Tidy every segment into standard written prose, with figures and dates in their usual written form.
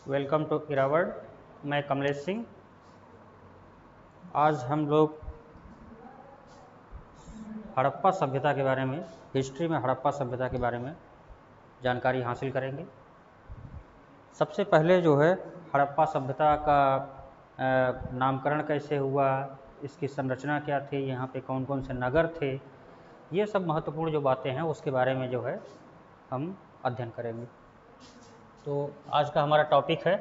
Welcome to इरावर्ड। मैं कमलेश सिंह। आज हम लोग हड़प्पा सभ्यता के बारे में, हिस्ट्री में हड़प्पा सभ्यता के बारे में जानकारी हासिल करेंगे। सबसे पहले जो है हड़प्पा सभ्यता का नामकरण कैसे हुआ, इसकी संरचना क्या थी, यहाँ पे कौन कौन से नगर थे, ये सब महत्वपूर्ण जो बातें हैं उसके बारे में जो है हम अध्ययन करेंगे। तो आज का हमारा टॉपिक है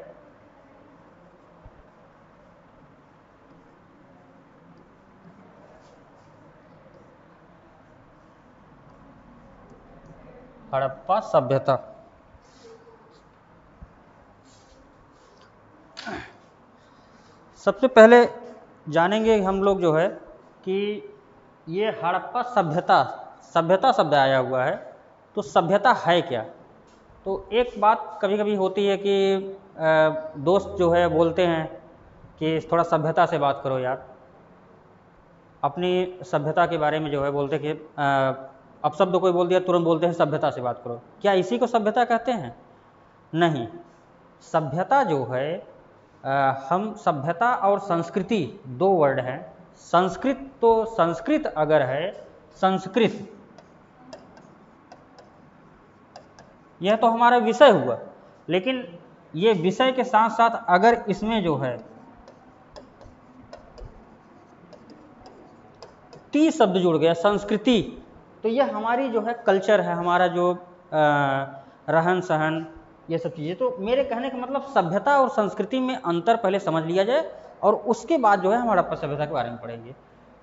हड़प्पा सभ्यता। सबसे पहले जानेंगे हम लोग जो है कि ये हड़प्पा सभ्यता शब्द आया हुआ है, तो सभ्यता है क्या। तो एक बात कभी कभी होती है कि दोस्त जो है बोलते हैं कि थोड़ा सभ्यता से बात करो यार, अपनी सभ्यता के बारे में जो है बोलते कि अपशब्द कोई बोल दिया तुरंत बोलते हैं सभ्यता से बात करो। क्या इसी को सभ्यता कहते हैं? नहीं। सभ्यता जो है हम सभ्यता और संस्कृति दो वर्ड हैं। संस्कृत अगर है, संस्कृत यह तो हमारा विषय हुआ, लेकिन ये विषय के साथ साथ अगर इसमें जो है ती शब्द जुड़ गया, संस्कृति, तो यह हमारी जो है कल्चर है, हमारा जो रहन सहन, ये सब चीज़ें। तो मेरे कहने का मतलब सभ्यता और संस्कृति में अंतर पहले समझ लिया जाए और उसके बाद जो है हम हड़प्पा सभ्यता के बारे में पढ़ेंगे।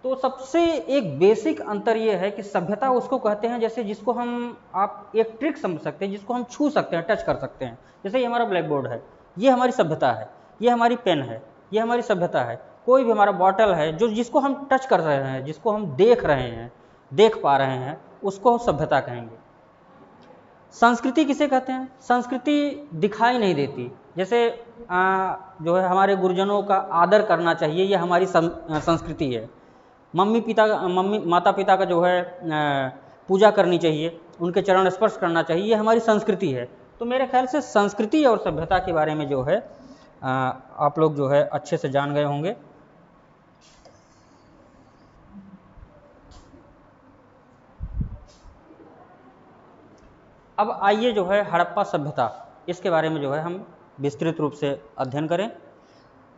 तो सबसे एक बेसिक अंतर ये है कि सभ्यता उसको कहते हैं जैसे जिसको हम, आप एक ट्रिक समझ सकते हैं, जिसको हम छू सकते हैं, टच कर सकते हैं। जैसे ये हमारा ब्लैक बोर्ड है, ये हमारी सभ्यता है, ये हमारी पेन है, ये हमारी सभ्यता है। कोई भी हमारा बॉटल है जो जिसको हम टच कर रहे हैं, जिसको हम देख रहे हैं, देख पा रहे हैं, उसको सभ्यता कहेंगे। संस्कृति किसे कहते हैं? संस्कृति दिखाई नहीं देती। जैसे जो है हमारे गुरुजनों का आदर करना चाहिए, ये हमारी संस्कृति है। मम्मी माता पिता का जो है पूजा करनी चाहिए, उनके चरण स्पर्श करना चाहिए, ये हमारी संस्कृति है। तो मेरे ख्याल से संस्कृति और सभ्यता के बारे में जो है आप लोग जो है अच्छे से जान गए होंगे। अब आइए जो है हड़प्पा सभ्यता, इसके बारे में जो है हम विस्तृत रूप से अध्ययन करें।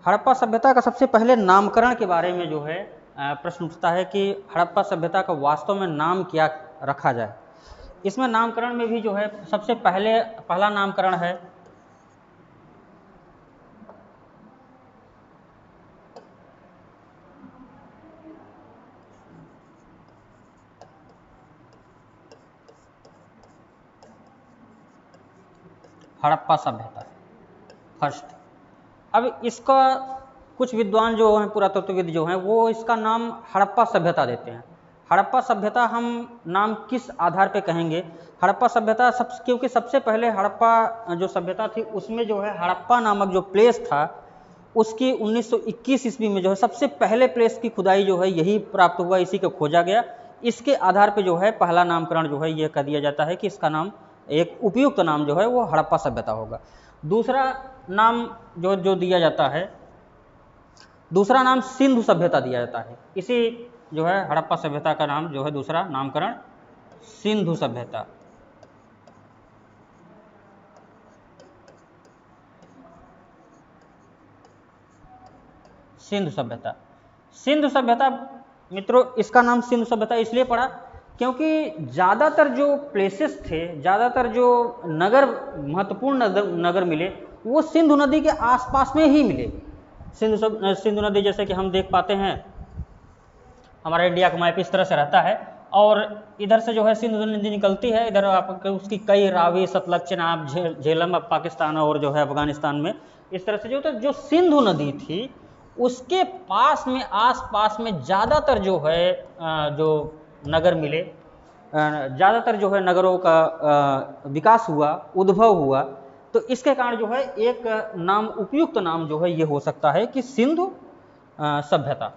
हड़प्पा सभ्यता का सबसे पहले नामकरण के बारे में जो है प्रश्न उठता है कि हड़प्पा सभ्यता का वास्तव में नाम क्या रखा जाए। इसमें नामकरण में भी जो है सबसे पहला नामकरण है हड़प्पा सभ्यता, फर्स्ट। अब इसका कुछ विद्वान जो हैं, पुरातत्वविद जो हैं, वो इसका नाम हड़प्पा सभ्यता देते हैं। हड़प्पा सभ्यता हम नाम किस आधार पे कहेंगे? हड़प्पा सभ्यता क्योंकि सबसे पहले हड़प्पा जो सभ्यता थी उसमें जो है हड़प्पा नामक जो प्लेस था उसकी 1921 ईस्वी में जो है सबसे पहले प्लेस की खुदाई जो है यही प्राप्त हुआ, इसी को खोजा गया। इसके आधार पे जो है पहला नामकरण जो है ये कह दिया जाता है कि इसका नाम, एक उपयुक्त नाम जो है वो हड़प्पा सभ्यता होगा। दूसरा नाम जो दिया जाता है, दूसरा नाम सिंधु सभ्यता दिया जाता है। इसी जो है हड़प्पा सभ्यता का नाम जो है दूसरा नामकरण सिंधु सभ्यता। सिंधु सभ्यता, सिंधु सभ्यता मित्रों, इसका नाम सिंधु सभ्यता इसलिए पड़ा क्योंकि ज़्यादातर जो प्लेसेस थे, ज़्यादातर जो नगर, महत्वपूर्ण नगर मिले वो सिंधु नदी के आसपास में ही मिले। सिंधु नदी जैसे कि हम देख पाते हैं, हमारा इंडिया का मैप इस तरह से रहता है और इधर से जो है सिंधु नदी निकलती है, इधर आपको उसकी कई रावी, सतलज, चेनाब, झेलम अब पाकिस्तान और जो है अफगानिस्तान में, इस तरह से जो सिंधु नदी थी उसके पास में, आस पास में ज़्यादातर जो है जो नगर मिले, ज़्यादातर जो है नगरों का विकास हुआ, उद्भव हुआ। तो इसके कारण जो है एक नाम, उपयुक्त नाम जो है ये हो सकता है कि सिंधु सभ्यता।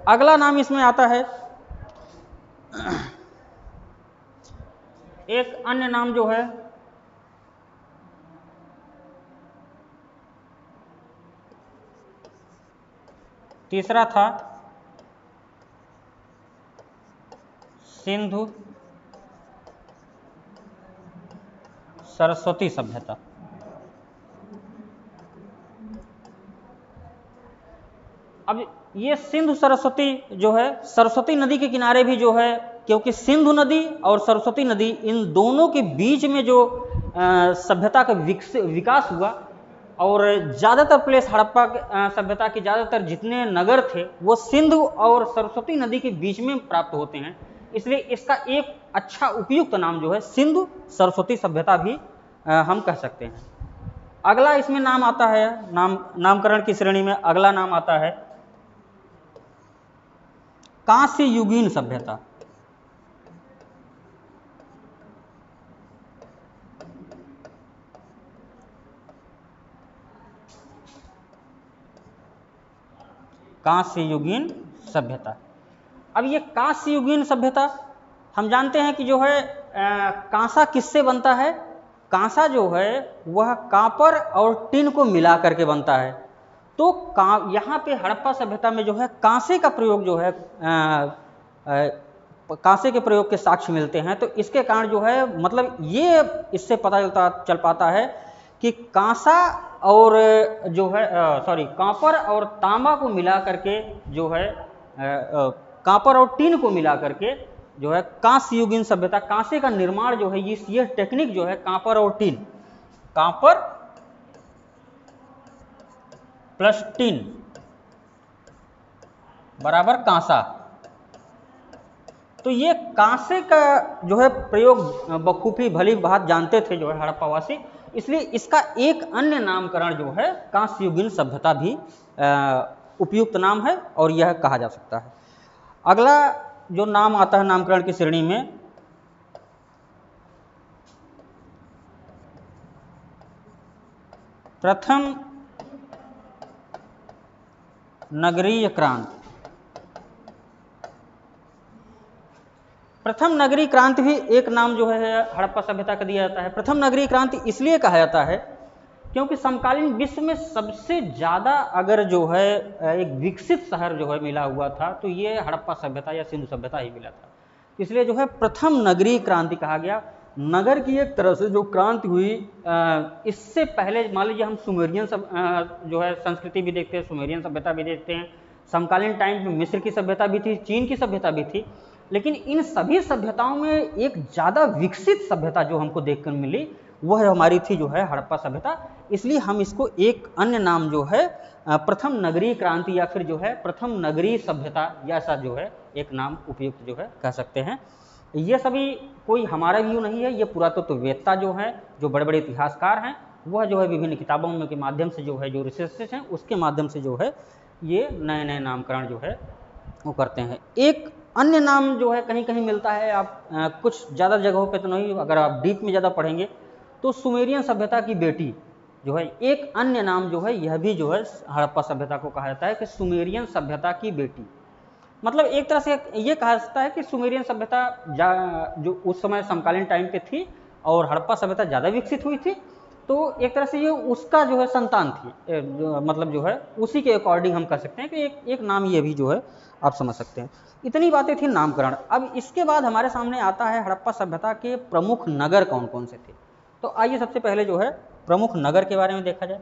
अगला नाम इसमें आता है, एक अन्य नाम जो है तीसरा था सिंधु सरस्वती सभ्यता। अब ये सिंधु सरस्वती जो है, सरस्वती नदी के किनारे भी जो है, क्योंकि सिंधु नदी और सरस्वती नदी इन दोनों के बीच में जो सभ्यता का विकास हुआ, और ज़्यादातर प्लेस हड़प्पा सभ्यता के ज़्यादातर जितने नगर थे वो सिंधु और सरस्वती नदी के बीच में प्राप्त होते हैं, इसलिए इसका एक अच्छा उपयुक्त नाम जो है सिंधु सरस्वती सभ्यता भी हम कह सकते हैं। अगला इसमें नाम आता है, नामकरण की श्रेणी में अगला नाम आता है कांस्य युगीन सभ्यता। कांस्य युगीन सभ्यता। अब ये कांस्य युगीन सभ्यता हम जानते हैं कि जो है कांसा किससे बनता है? कांसा जो है वह कांपर और टिन को मिला करके बनता है। तो यहाँ पे हड़प्पा सभ्यता में जो है कांसे का प्रयोग जो है कांसे के प्रयोग के साक्ष्य मिलते हैं। तो इसके कारण जो है मतलब ये इससे पता चल पाता है कि कांसा और जो है कांपर और तांबा को मिला करके जो है कांपर और टिन को मिला करके जो है कांस्य युगीन सभ्यता, कांसे का निर्माण जो है ये टेक्निक जो है कांपर और टिन, कांपर प्लस टिन बराबर कांसा। तो ये कांसे का जो है प्रयोग बखूबी भली बात जानते थे जो है हड़प्पावासी, इसलिए इसका एक अन्य नामकरण जो है कांस्य युगीन सभ्यता भी उपयुक्त नाम है और यह कहा जा सकता है। अगला जो नाम आता है नामकरण की श्रेणी में प्रथम नगरीय क्रांति। प्रथम नगरीय क्रांति भी एक नाम जो है हड़प्पा सभ्यता का दिया जाता है। प्रथम नगरीय क्रांति इसलिए कहा जाता है क्योंकि समकालीन विश्व में सबसे ज़्यादा अगर जो है एक विकसित शहर जो है मिला हुआ था तो ये हड़प्पा सभ्यता या सिंधु सभ्यता ही मिला था, इसलिए जो है प्रथम नगरीय क्रांति कहा गया। नगर की एक तरह से जो क्रांति हुई, इससे पहले मान लीजिए हम सुमेरियन जो है संस्कृति भी देखते हैं, सुमेरियन सभ्यता भी देखते हैं, समकालीन टाइम में मिस्र की सभ्यता भी थी, चीन की सभ्यता भी थी, लेकिन इन सभी सभ्यताओं में एक ज़्यादा विकसित सभ्यता जो हमको देखकर मिली वह हमारी थी जो है हड़प्पा सभ्यता। इसलिए हम इसको एक अन्य नाम जो है प्रथम नगरीय क्रांति या फिर जो है प्रथम नगरीय सभ्यता या ऐसा जो है एक नाम उपयुक्त जो है कह सकते हैं। ये सभी कोई हमारा व्यू नहीं है, ये पुरातत्ववेत्ता जो है, जो बड़े बड़े इतिहासकार हैं, वह जो है विभिन्न किताबों में के माध्यम से जो है जो रिसर्चेस हैं उसके माध्यम से जो है ये नए नए नामकरण जो है वो करते हैं। एक अन्य नाम जो है कहीं कहीं मिलता है, आप कुछ ज़्यादा जगहों पे तो नहीं, अगर आप डीप में ज़्यादा पढ़ेंगे तो सुमेरियन सभ्यता की बेटी जो है एक अन्य नाम जो है यह भी जो है हड़प्पा सभ्यता को कहा जाता है कि सुमेरियन सभ्यता की बेटी। मतलब एक तरह से ये कहा जाता है कि सुमेरियन सभ्यता जो उस समय समकालीन टाइम पे थी और हड़प्पा सभ्यता ज़्यादा विकसित हुई थी, तो एक तरह से ये उसका जो है संतान थी, मतलब जो है उसी के अकॉर्डिंग हम कह सकते हैं कि एक नाम ये भी जो है आप समझ सकते हैं। इतनी बातें थी नामकरण। अब इसके बाद हमारे सामने आता है हड़प्पा सभ्यता के प्रमुख नगर कौन कौन से थे। तो आइए सबसे पहले जो है प्रमुख नगर के बारे में देखा जाए।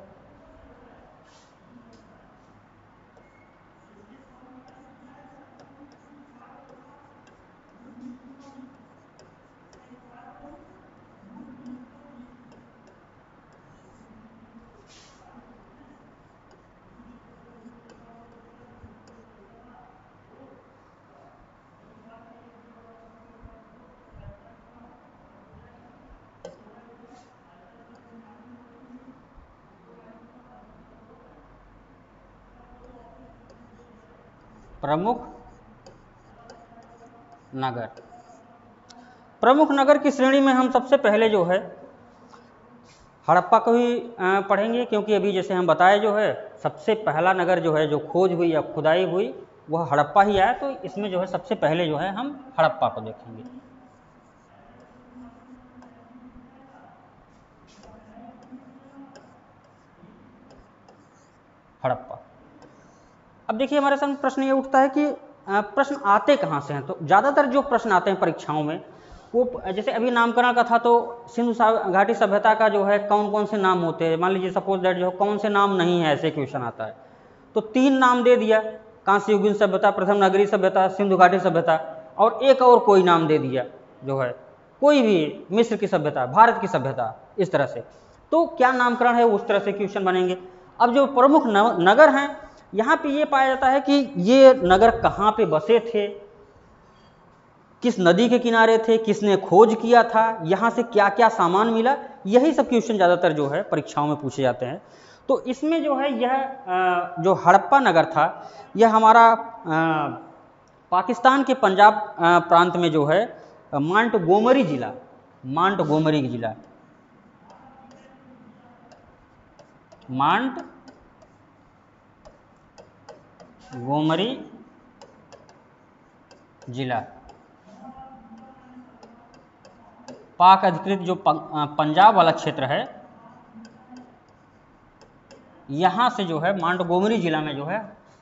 प्रमुख नगर, प्रमुख नगर की श्रेणी में हम सबसे पहले जो है हड़प्पा को ही पढ़ेंगे, क्योंकि अभी जैसे हम बताए जो है सबसे पहला नगर जो है जो खोज हुई या खुदाई हुई वह हड़प्पा ही आया। तो इसमें जो है सबसे पहले जो है हम हड़प्पा को देखेंगे। हड़प्पा। अब देखिए हमारे सामने प्रश्न ये उठता है कि प्रश्न आते कहाँ से हैं। तो ज़्यादातर जो प्रश्न आते हैं परीक्षाओं में वो, जैसे अभी नामकरण का था तो सिंधु घाटी सभ्यता का जो है कौन कौन से नाम होते हैं, मान लीजिए सपोज दैट जो कौन से नाम नहीं है, ऐसे क्वेश्चन आता है। तो 3 नाम दे दिया, कांस्य युगीन सभ्यता, प्रथम नगरीय सभ्यता, सिंधु घाटी सभ्यता, और एक और कोई नाम दे दिया जो है कोई भी, मिस्र की सभ्यता, भारत की सभ्यता, इस तरह से। तो क्या नामकरण है उस तरह से क्वेश्चन बनेंगे। अब जो प्रमुख नगर हैं, यहाँ पे ये पाया जाता है कि ये नगर कहाँ पे बसे थे, किस नदी के किनारे थे, किसने खोज किया था, यहाँ से क्या क्या सामान मिला, यही सब क्वेश्चन ज़्यादातर जो है परीक्षाओं में पूछे जाते हैं। तो इसमें जो है यह जो हड़प्पा नगर था, यह हमारा पाकिस्तान के पंजाब प्रांत में जो है मांटगोमरी जिला, मांटगोमरी जिला, मांटगोमरी जिला, पाक अधिकृत जो पंजाब वाला क्षेत्र है, यहाँ से जो है मांटगोमरी जिला में जो है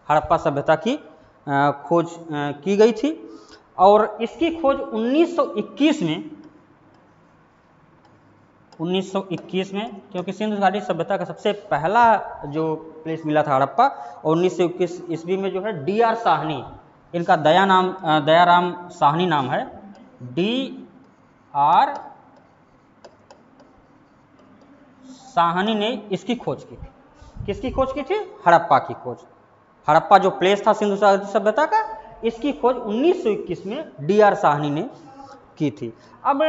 हड़प्पा सभ्यता की खोज की गई थी। और इसकी खोज 1921 में, क्योंकि सिंधु घाटी सभ्यता का सबसे पहला जो प्लेस मिला था हड़प्पा, और 1921 ईस्वी में जो है D.R. साहनी, इनका दयाराम साहनी नाम है, D.R. साहनी ने इसकी खोज की थी। किसकी खोज की थी? हड़प्पा की खोज। हड़प्पा जो प्लेस था सिंधु सभ्यता का, इसकी खोज 1921 में D.R. साहनी ने की थी। अब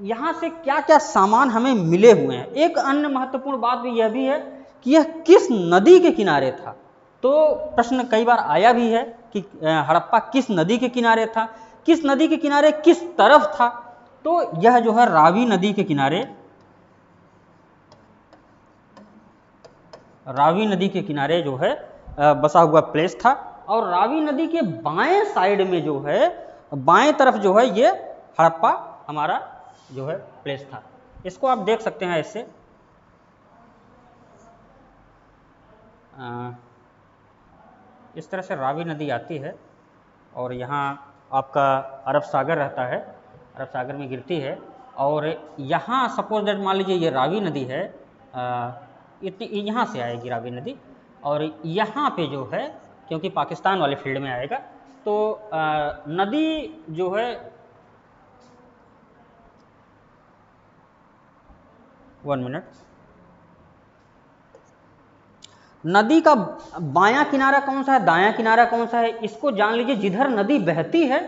यहाँ से क्या क्या सामान हमें मिले हुए हैं। एक अन्य महत्वपूर्ण बात भी यह भी है कि यह किस नदी के किनारे था। तो प्रश्न कई बार आया भी है कि हड़प्पा किस नदी के किनारे था, किस नदी के किनारे किस तरफ था। तो यह जो है रावी नदी के किनारे, रावी नदी के किनारे जो है बसा हुआ प्लेस था। और रावी नदी के बाएं साइड में जो है, बाएं तरफ जो है ये हड़प्पा हमारा जो है प्लेस था। इसको आप देख सकते हैं इससे, इस तरह से रावी नदी आती है और यहाँ आपका अरब सागर रहता है, अरब सागर में गिरती है। और यहाँ सपोज दैट मान लीजिए ये रावी नदी है, यहाँ से आएगी रावी नदी, और यहाँ पे जो है क्योंकि पाकिस्तान वाले फील्ड में आएगा, तो नदी जो है, 1 मिनट, नदी का बायां किनारा कौन सा है, दायां किनारा कौन सा है, इसको जान लीजिए। जिधर नदी बहती है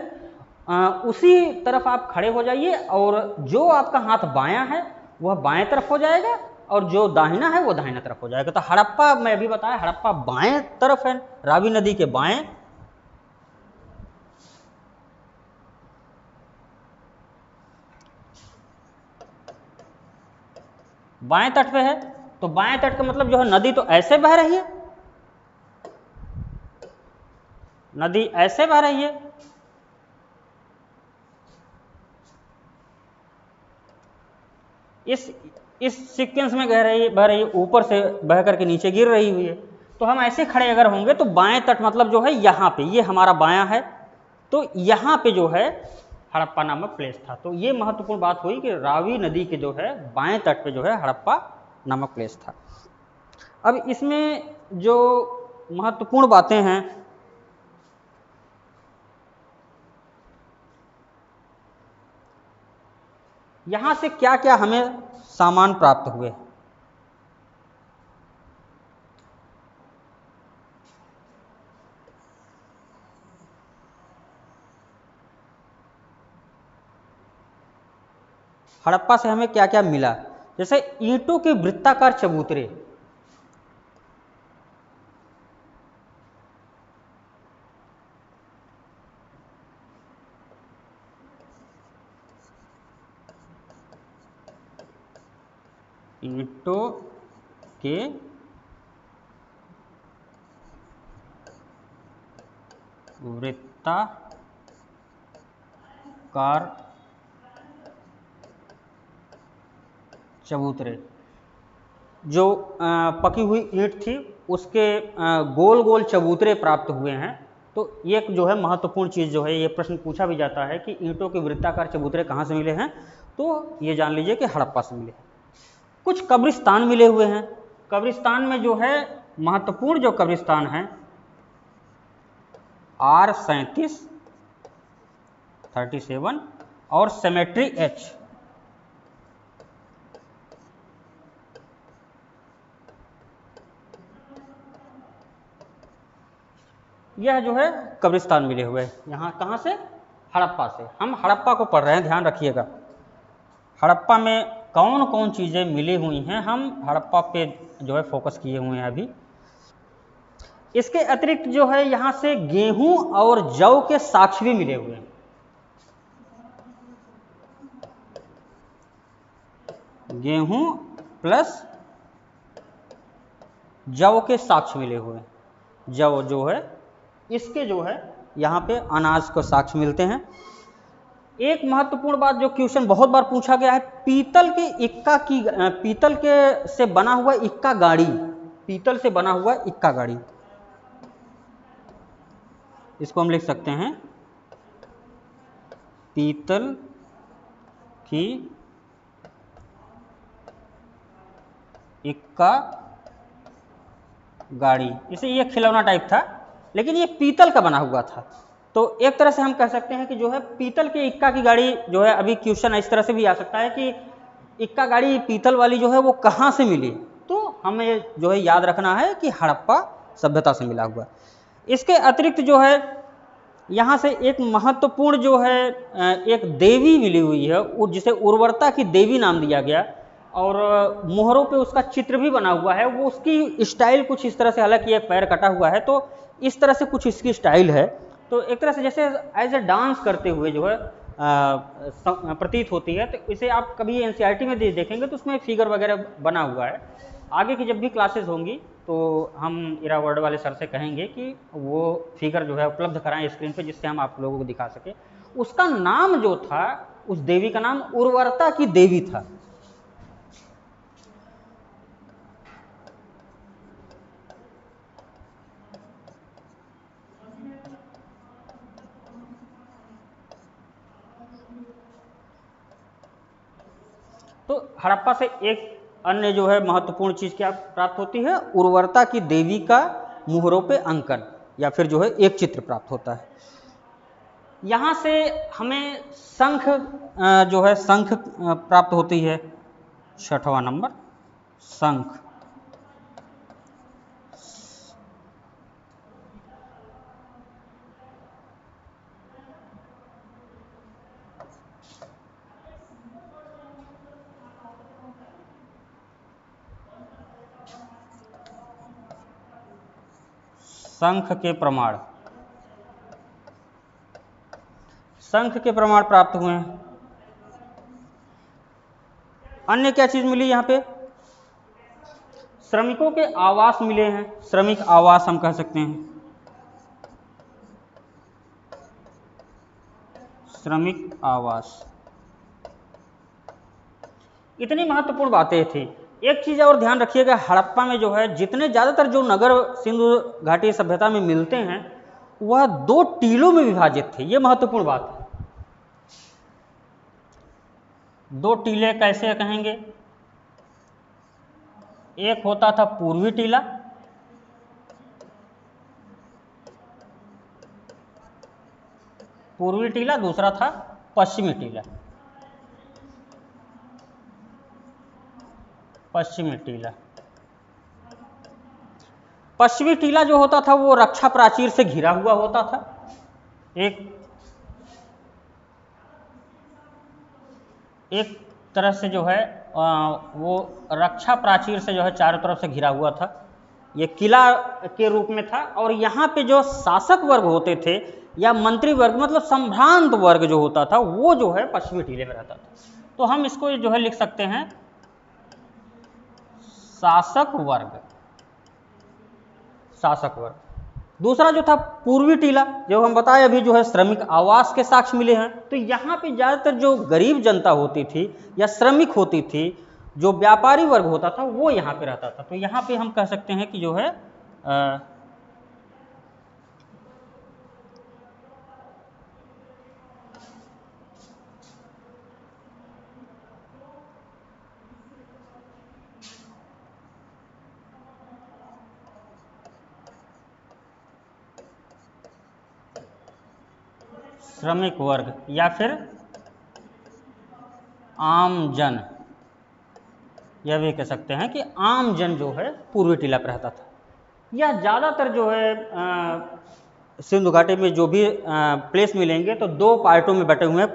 उसी तरफ आप खड़े हो जाइए, और जो आपका हाथ बायां है वह बाएं तरफ हो जाएगा, और जो दाहिना है वो दाहिना तरफ हो जाएगा। तो हड़प्पा, मैं अभी बताया, हड़प्पा बाएं तरफ है, रावी नदी के बाएं। बाएं तट पे है, तो बाएं तट का मतलब जो है नदी तो ऐसे बह रही है, नदी ऐसे बह रही है, इस सीक्वेंस में बह रही है, ऊपर से बह करके नीचे गिर रही हुई है। तो हम ऐसे खड़े अगर होंगे तो बाएं तट मतलब जो है यहाँ पे, ये हमारा बायां है, तो यहाँ पे जो है हड़प्पा नामक प्लेस था। तो ये महत्वपूर्ण बात हुई कि रावी नदी के जो है बाएं तट पे जो है हड़प्पा नामक प्लेस था। अब इसमें जो महत्वपूर्ण बातें हैं, यहाँ से क्या क्या हमें सामान प्राप्त हुए। हड़प्पा से हमें क्या क्या मिला, जैसे ईंटों के वृत्ताकार चबूतरे, ईंटों के वृत्ताकार चबूतरे। जो पकी हुई ईंट थी उसके गोल गोल चबूतरे प्राप्त हुए हैं। तो ये जो है महत्वपूर्ण चीज़ जो है, ये प्रश्न पूछा भी जाता है कि ईंटों के वृत्ताकार चबूतरे कहाँ से मिले हैं, तो ये जान लीजिए कि हड़प्पा से मिले हैं। कुछ कब्रिस्तान मिले हुए हैं। कब्रिस्तान में जो है महत्वपूर्ण जो कब्रिस्तान है R37 और सेमेट्री H, यह जो है कब्रिस्तान मिले हुए हैं। यहाँ कहाँ से? हड़प्पा से। हम हड़प्पा को पढ़ रहे हैं, ध्यान रखिएगा। हड़प्पा में कौन कौन चीज़ें मिली हुई हैं, हम हड़प्पा पे जो है फोकस किए हुए हैं अभी। इसके अतिरिक्त जो है यहाँ से गेहूं और जौ के साक्ष्य भी मिले हुए हैं। गेहूं प्लस जौ के साक्ष्य मिले हुए हैं। जौ जो है इसके जो है यहाँ पे अनाज को साक्ष्य मिलते हैं। एक महत्वपूर्ण बात जो क्वेश्चन बहुत बार पूछा गया है, पीतल के से बना हुआ इक्का गाड़ी, पीतल से बना हुआ इक्का गाड़ी, इसको हम लिख सकते हैं पीतल की इक्का गाड़ी। इसे ये खिलौना टाइप था, लेकिन ये पीतल का बना हुआ था। तो एक तरह से हम कह सकते हैं कि जो है पीतल के इक्का की गाड़ी जो है, अभी क्वेश्चन इस तरह से भी आ सकता है कि इक्का गाड़ी पीतल वाली जो है वो कहाँ से मिली, तो हमें जो है याद रखना है कि हड़प्पा सभ्यता से मिला हुआ। इसके अतिरिक्त जो है यहाँ से एक महत्वपूर्ण जो है एक देवी मिली हुई है, जिसे उर्वरता की देवी नाम दिया गया, और मोहरों पे उसका चित्र भी बना हुआ है। वो उसकी स्टाइल कुछ इस तरह से, हालांकि एक पैर कटा हुआ है तो इस तरह से कुछ इसकी स्टाइल है। तो एक तरह से जैसे एज ए डांस करते हुए जो है प्रतीत होती है। तो इसे आप कभी एनसीईआरटी में देखेंगे तो उसमें फिगर वगैरह बना हुआ है। आगे की जब भी क्लासेस होंगी तो हम इरावर्ड वाले सर से कहेंगे कि वो फिगर जो है उपलब्ध कराएं स्क्रीन पे, जिससे हम आप लोगों को दिखा सके। उसका नाम जो था, उस देवी का नाम उर्वरता की देवी था। तो हड़प्पा से एक अन्य जो है महत्वपूर्ण चीज क्या प्राप्त होती है, उर्वरता की देवी का मुहरों पे अंकन या फिर जो है एक चित्र प्राप्त होता है। यहाँ से हमें शंख जो है शंख प्राप्त होती है। 6वां नंबर शंख। शंख के प्रमाण, शंख के प्रमाण प्राप्त हुए हैं। अन्य क्या चीज मिली यहाँ पे? श्रमिकों के आवास मिले हैं। श्रमिक आवास हम कह सकते हैं, श्रमिक आवास। इतनी महत्वपूर्ण बातें थी। एक चीज और ध्यान रखिएगा, हड़प्पा में जो है जितने ज्यादातर जो नगर सिंधु घाटी सभ्यता में मिलते हैं वह 2 टीलों में विभाजित थे। यह महत्वपूर्ण बात है। 2 टीले कैसे कहेंगे? एक होता था पूर्वी टीला, दूसरा था पश्चिमी टीला। पश्चिमी टीला जो होता था वो रक्षा प्राचीर से घिरा हुआ होता था। एक तरह से जो है वो रक्षा प्राचीर से जो है चारों तरफ से घिरा हुआ था। ये किला के रूप में था। और यहाँ पे जो शासक वर्ग होते थे या मंत्री वर्ग, मतलब संभ्रांत वर्ग जो होता था, वो जो है पश्चिमी टीले में रहता था। तो हम इसको जो है लिख सकते हैं शासक वर्ग। दूसरा जो था पूर्वी टीला, जो हम बताए अभी जो है श्रमिक आवास के साक्ष्य मिले हैं। तो यहाँ पे ज़्यादातर जो गरीब जनता होती थी या श्रमिक होती थी, जो व्यापारी वर्ग होता था, वो यहाँ पे रहता था। तो यहाँ पे हम कह सकते हैं कि जो है श्रमिक वर्ग या फिर आम जन, यह भी कह सकते हैं कि आम जन जो है पूर्वी टीला पर रहता था। यह ज़्यादातर जो है सिंधु घाटी में जो भी प्लेस मिलेंगे तो दो पार्टों में बटे हुए हैं।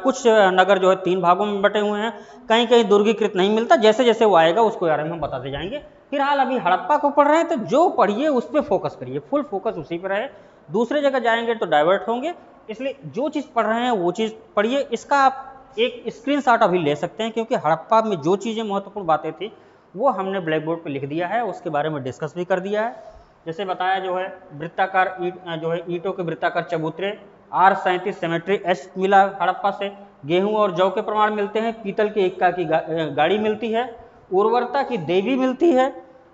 कुछ नगर जो है 3 भागों में बटे हुए हैं। कहीं कहीं दुर्गीकृत नहीं मिलता, जैसे जैसे वो आएगा उसको बारे में हम बताते जाएंगे। फिलहाल अभी हड़प्पा को पढ़ रहे हैं तो जो पढ़िए उस पर फोकस करिए, फुल फोकस उसी पर रहे। दूसरे जगह जाएंगे तो डाइवर्ट होंगे, इसलिए जो चीज़ पढ़ रहे हैं वो चीज़ पढ़िए। इसका आप एक स्क्रीनशॉट अभी ले सकते हैं, क्योंकि हड़प्पा में जो चीज़ें महत्वपूर्ण बातें थी वो हमने ब्लैक बोर्ड पर लिख दिया है, उसके बारे में डिस्कस भी कर दिया है। जैसे बताया जो है वृत्ताकार ईंट, जो है ईंटों के वृत्ताकार चबूतरे, R37 सेमेट्री एच मिला हड़प्पा से। गेहूं और जौ के प्रमाण मिलते हैं। पीतल के इक्का की गाड़ी मिलती है। उर्वरता की देवी मिलती है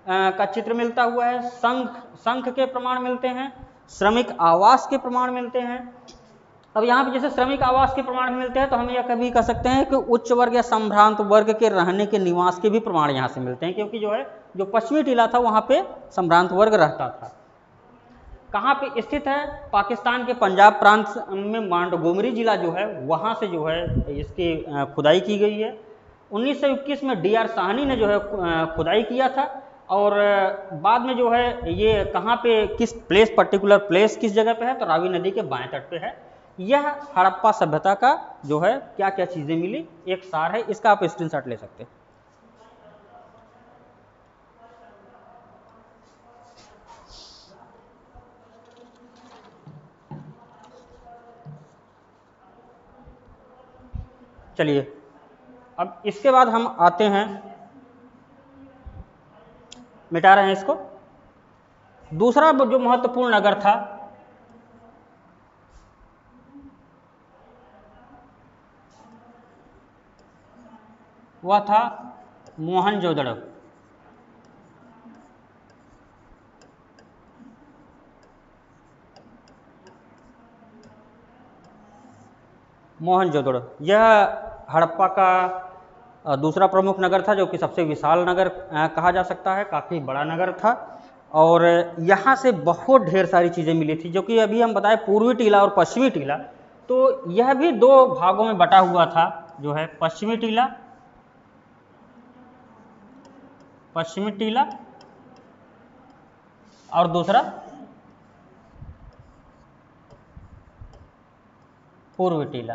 का चित्र मिलता हुआ है। शंख के प्रमाण मिलते हैं। श्रमिक आवास के प्रमाण मिलते हैं। अब यहाँ पे जैसे श्रमिक आवास के प्रमाण मिलते हैं तो हम यह कभी कह सकते हैं कि उच्च वर्ग या संभ्रांत वर्ग के रहने के निवास के भी प्रमाण यहाँ से मिलते हैं, क्योंकि जो है जो पश्चिमी टीला था वहाँ पे संभ्रांत वर्ग रहता था। कहाँ पे स्थित है? पाकिस्तान के पंजाब प्रांत में मांडगोमरी जिला जो है वहाँ से जो है इसकी खुदाई की गई है। 1921 में DR साहनी ने जो है खुदाई किया था। और बाद में जो है ये कहाँ पे किस प्लेस, पर्टिकुलर प्लेस किस जगह पे है तो रावी नदी के बाएं तट पे है। यह हड़प्पा सभ्यता का जो है क्या क्या चीज़ें मिली एक सार है, इसका आप स्क्रीनशॉट ले सकते हैं। चलिए अब इसके बाद हम आते हैं, मिटा रहे हैं इसको। दूसरा जो महत्वपूर्ण नगर था वह था मोहनजोदड़ो। मोहनजोदड़ो यह हड़प्पा का दूसरा प्रमुख नगर था, जो कि सबसे विशाल नगर कहा जा सकता है। काफ़ी बड़ा नगर था और यहाँ से बहुत ढेर सारी चीज़ें मिली थी, जो कि अभी हम बताए पूर्वी टीला और पश्चिमी टीला। तो यह भी 2 भागों में बटा हुआ था, जो है पश्चिमी टीला और दूसरा पूर्वी टीला।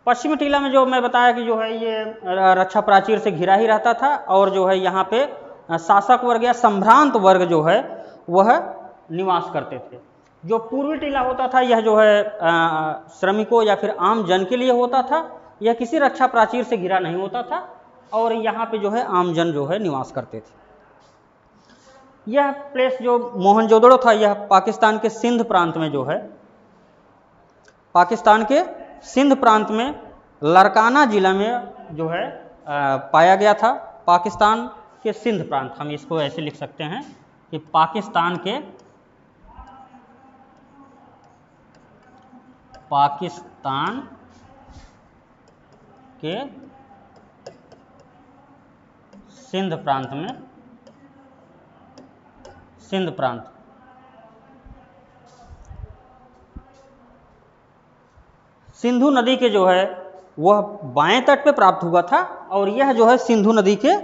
पश्चिमी टीला में जो मैं बताया कि जो है ये रक्षा प्राचीर से घिरा ही रहता था और जो है यहाँ पे शासक वर्ग या संभ्रांत वर्ग जो है वह निवास करते थे। जो पूर्वी टीला होता था यह जो है श्रमिकों या फिर आम जन के लिए होता था। यह किसी रक्षा प्राचीर से घिरा नहीं होता था और यहाँ पे जो है आम जन जो है निवास करते थे। यह प्लेस जो मोहनजोदड़ो था यह पाकिस्तान के सिंध प्रांत में जो है, पाकिस्तान के सिंध प्रांत में लरकाना जिला में जो है पाया गया था। पाकिस्तान के सिंध प्रांत, हम इसको ऐसे लिख सकते हैं कि पाकिस्तान के सिंध प्रांत में, सिंध प्रांत सिंधु नदी के जो है वह बाएं तट पे प्राप्त हुआ था और यह जो है सिंधु नदी के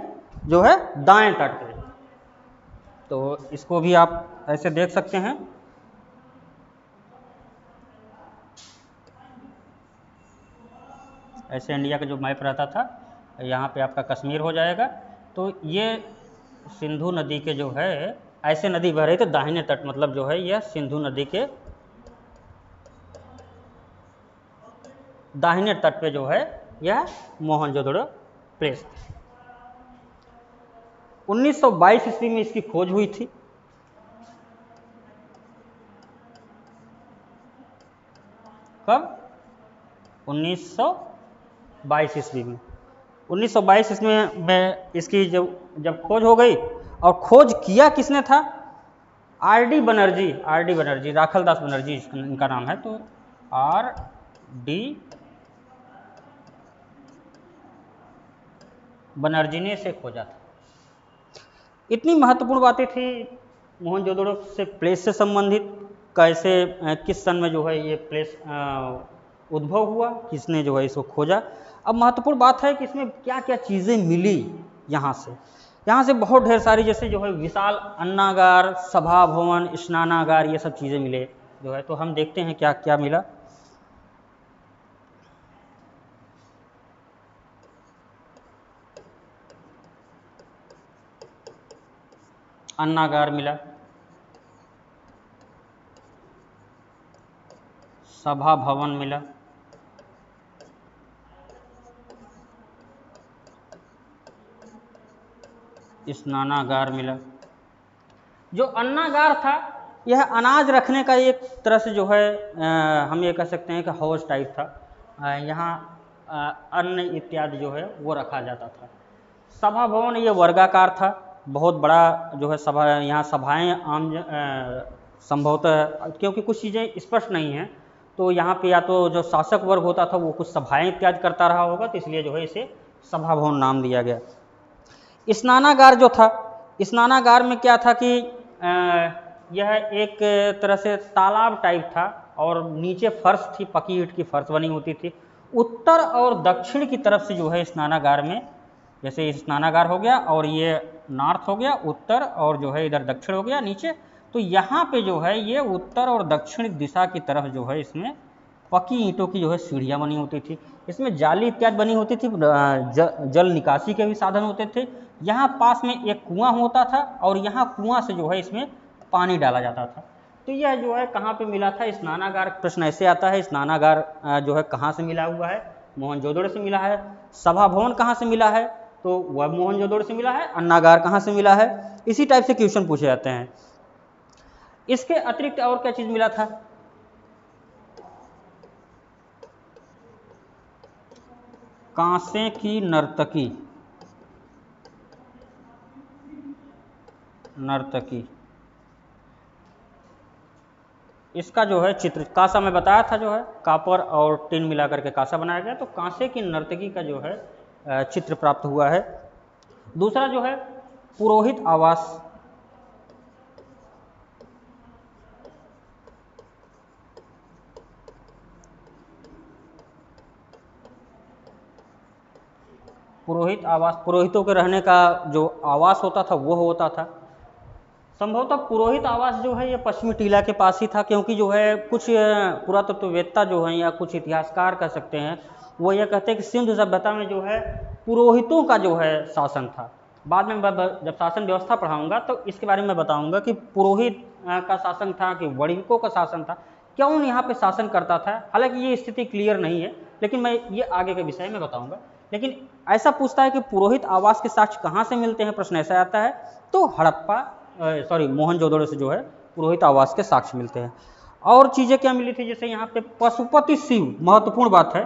जो है दाएं तट पे। तो इसको भी आप ऐसे देख सकते हैं। ऐसे इंडिया का जो मैप रहता था, यहाँ पे आपका कश्मीर हो जाएगा। तो ये सिंधु नदी के जो है ऐसे नदी बह रही थी दाहिने तट, मतलब जो है यह सिंधु नदी के दाहिने तट पे जो है यह मोहनजोदड़ो प्लेस। 1922 ईस्वी में इसकी खोज हुई थी। कब? 1922 ईस्वी में। 1922 ईस्वी में इसकी जब खोज हो गई, और खोज किया किसने था? आर.डी. बनर्जी, राखलदास बनर्जी इनका नाम है। तो आर.डी. बनर्जी ने इसे खोजा था। इतनी महत्वपूर्ण बातें थी मोहनजोदड़ो से प्लेस से संबंधित, कैसे किस सन में जो है ये प्लेस उद्भव हुआ, किसने जो है इसको खोजा। अब महत्वपूर्ण बात है कि इसमें क्या क्या चीज़ें मिली यहाँ से बहुत ढेर सारी, जैसे जो है विशाल अन्नागार, सभा भवन, स्नानागार, ये सब चीज़ें मिले जो है। तो हम देखते हैं क्या क्या मिला। अन्नागार मिला, सभा भवन मिला, स्नानागार मिला। जो अन्नागार था यह अनाज रखने का एक तरह से जो है हम ये कह सकते हैं कि हाउस टाइप था। यहाँ अन्न इत्यादि जो है वो रखा जाता था। सभा भवन ये वर्गाकार था, बहुत बड़ा जो है सभा, यहाँ सभाएं आम संभवतः, क्योंकि कुछ चीज़ें स्पष्ट नहीं हैं, तो यहाँ पे या तो जो शासक वर्ग होता था वो कुछ सभाएं इत्यादि करता रहा होगा, तो इसलिए जो है इसे सभा भवन नाम दिया गया। स्नानागार जो था, स्नानागार में क्या था कि यह एक तरह से तालाब टाइप था, और नीचे फर्श थी, पकी ईंट की फर्श बनी होती थी। उत्तर और दक्षिण की तरफ से जो है स्नानागार में, जैसे स्नानागार हो गया और ये नॉर्थ हो गया, उत्तर और जो है इधर दक्षिण हो गया नीचे, तो यहाँ पे जो है ये उत्तर और दक्षिण दिशा की तरफ जो है इसमें पकी ईंटों की जो है सीढ़ियाँ बनी होती थी। इसमें जाली इत्यादि बनी होती थी, जल निकासी के भी साधन होते थे। यहाँ पास में एक कुआं होता था, और यहाँ कुआं से जो है इसमें पानी डाला जाता था। तो यह जो है कहाँ पे मिला था? स्नानागार। प्रश्न ऐसे आता है, स्नानागार जो है कहाँ से मिला हुआ है? मोहनजोदड़ो से मिला है। सभा भवन कहाँ से मिला है? तो वह मोहनजोदड़ो से मिला है। अन्नागार कहाँ से मिला है? इसी टाइप से क्वेश्चन पूछे जाते हैं। इसके अतिरिक्त और क्या चीज़ मिला था? कांसे की नर्तकी, इसका जो है चित्र, कांसा में बताया था जो है कापर और टिन मिला करके कांसा बनाया गया, तो कांसे की नर्तकी का जो है चित्र प्राप्त हुआ है। दूसरा जो है पुरोहित आवास, पुरोहितों के रहने का जो आवास होता था वो होता था। संभवतः पुरोहित आवास जो है ये पश्चिमी टीला के पास ही था, क्योंकि जो है कुछ पुरातत्ववेत्ता जो हैं या कुछ इतिहासकार कह सकते हैं, वो ये कहते हैं कि सिंधु सभ्यता में जो है पुरोहितों का जो है शासन था। बाद में जब शासन व्यवस्था पढ़ाऊंगा तो इसके बारे में बताऊंगा कि पुरोहित का शासन था कि वणिकों का शासन था, कौन यहाँ पे शासन करता था। हालांकि ये स्थिति क्लियर नहीं है, लेकिन मैं ये आगे के विषय में बताऊंगा। लेकिन ऐसा पूछता है कि पुरोहित आवास के साक्ष्य कहाँ से मिलते हैं, प्रश्न ऐसा आता है, तो मोहनजोदड़ो से जो है पुरोहित आवास के साक्ष्य मिलते हैं। और चीजें क्या मिली थी, जैसे यहाँ पे पशुपति शिव, महत्वपूर्ण बात है।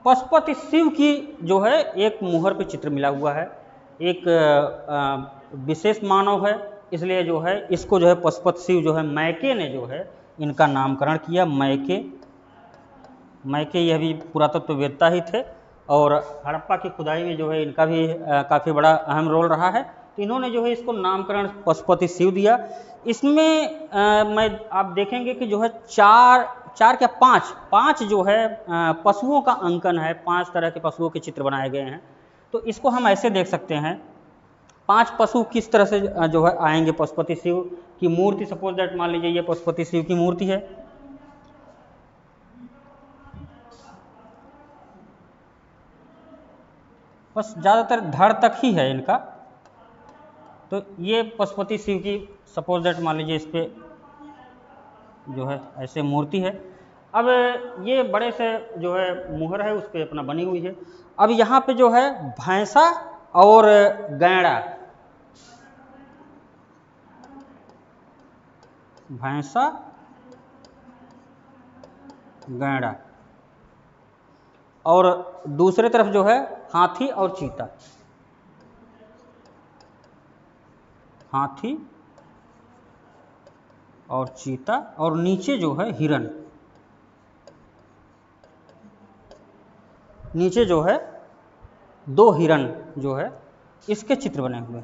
पशुपति शिव की जो है एक मुहर पे चित्र मिला हुआ है, एक विशेष मानव है, इसलिए जो है इसको जो है पशुपति शिव जो है मैके ने जो है इनका नामकरण किया। मैके यह भी पुरातत्ववेत्ता ही थे, और हड़प्पा की खुदाई में जो है इनका भी काफ़ी बड़ा अहम रोल रहा है। तो इन्होंने जो है इसको नामकरण पशुपति शिव दिया। इसमें आप देखेंगे कि जो है चार क्या पांच जो है पशुओं का अंकन है, 5 तरह के पशुओं के चित्र बनाए गए हैं। तो इसको हम ऐसे देख सकते हैं, 5 पशु किस तरह से जो है आएंगे पशुपति शिव की मूर्ति। सपोज दैट मान लीजिए ये पशुपति शिव की मूर्ति है, बस ज़्यादातर धड़ तक ही है इनका। तो ये पशुपति शिव की सपोज दैट मान लीजिए इस पर जो है ऐसे मूर्ति है। अब ये बड़े से जो है मुहर है उस पर अपना बनी हुई है। अब यहाँ पे जो है भैंसा और गैंडा, भैंसा गैंडा, और दूसरे तरफ जो है हाथी और चीता, हाथी और चीता, और नीचे जो है हिरन, नीचे जो है 2 हिरन जो है इसके चित्र बने हुए।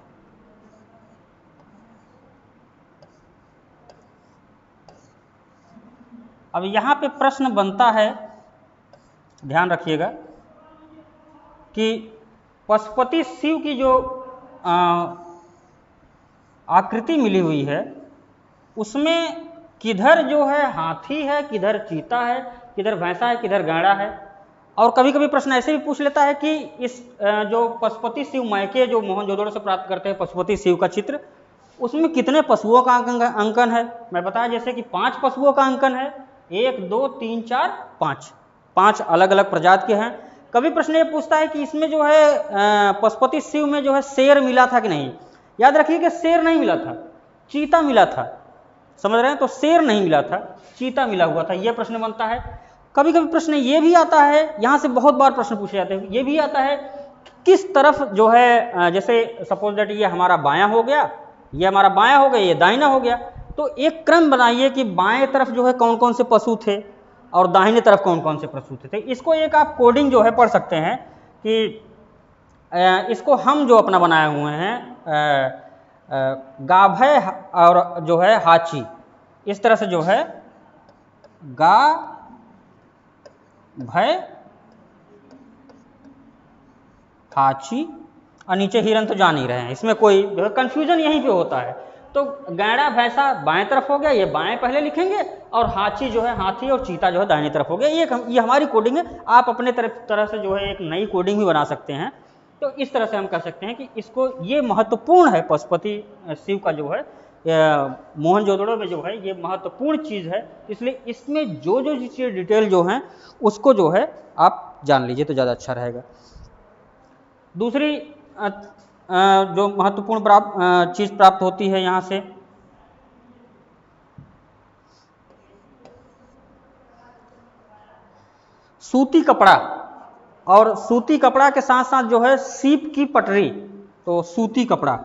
अब यहाँ पे प्रश्न बनता है, ध्यान रखिएगा कि पशुपति शिव की जो आकृति मिली हुई है उसमें किधर जो है हाथी है, किधर चीता है, किधर भैंसा है, किधर गैंडा है। और कभी कभी प्रश्न ऐसे भी पूछ लेता है कि इस जो पशुपति शिव मैके जो मोहनजोदड़ो से प्राप्त करते हैं पशुपति शिव का चित्र, उसमें कितने पशुओं का अंकन है। मैं बताया जैसे कि 5 पशुओं का अंकन है, 1 2 3 4 5 अलग अलग प्रजाति के हैं। कभी प्रश्न ये पूछता है कि इसमें जो है पशुपति शिव में जो है शेर मिला था कि नहीं। याद रखिए कि शेर नहीं मिला था, चीता मिला था, समझ रहे हैं। तो शेर नहीं मिला था, चीता मिला हुआ था, यह प्रश्न बनता है। कभी कभी प्रश्न ये भी आता है, यहाँ से बहुत बार प्रश्न पूछे जाते हैं, ये भी आता है किस तरफ जो है, जैसे सपोज दैट ये हमारा बायां हो गया, ये हमारा बायां हो गया, ये दाहिना हो गया, तो एक क्रम बनाइए कि बाएं तरफ जो है कौन कौन से पशु थे और दाहिने तरफ कौन कौन से पशु थे। इसको एक आप कोडिंग जो है पढ़ सकते हैं कि इसको हम जो अपना बनाए हुए हैं गाभय और जो है हाची, इस तरह से जो है गा भय हाची, और नीचे हिरन तो जान ही रहे हैं, इसमें कोई जो है कंफ्यूजन यहीं पे होता है। तो गैंडा भैंसा बाएं तरफ हो गया, ये बाएं पहले लिखेंगे, और हाची जो है हाथी और चीता जो है दाहिनी तरफ हो गया। ये हमारी कोडिंग है। आप अपने तरह से जो है एक नई कोडिंग भी बना सकते हैं। तो इस तरह से हम कह सकते हैं कि इसको, ये महत्वपूर्ण है पशुपति शिव का जो है मोहनजोदड़ो में जो है ये महत्वपूर्ण चीज़ है, इसलिए इसमें जो जो चीज़ें डिटेल जो हैं उसको जो है आप जान लीजिए तो ज़्यादा अच्छा रहेगा। दूसरी जो महत्वपूर्ण चीज़ प्राप्त होती है यहाँ से, सूती कपड़ा, और सूती कपड़ा के साथ साथ जो है सीप की पटरी। तो सूती कपड़ा,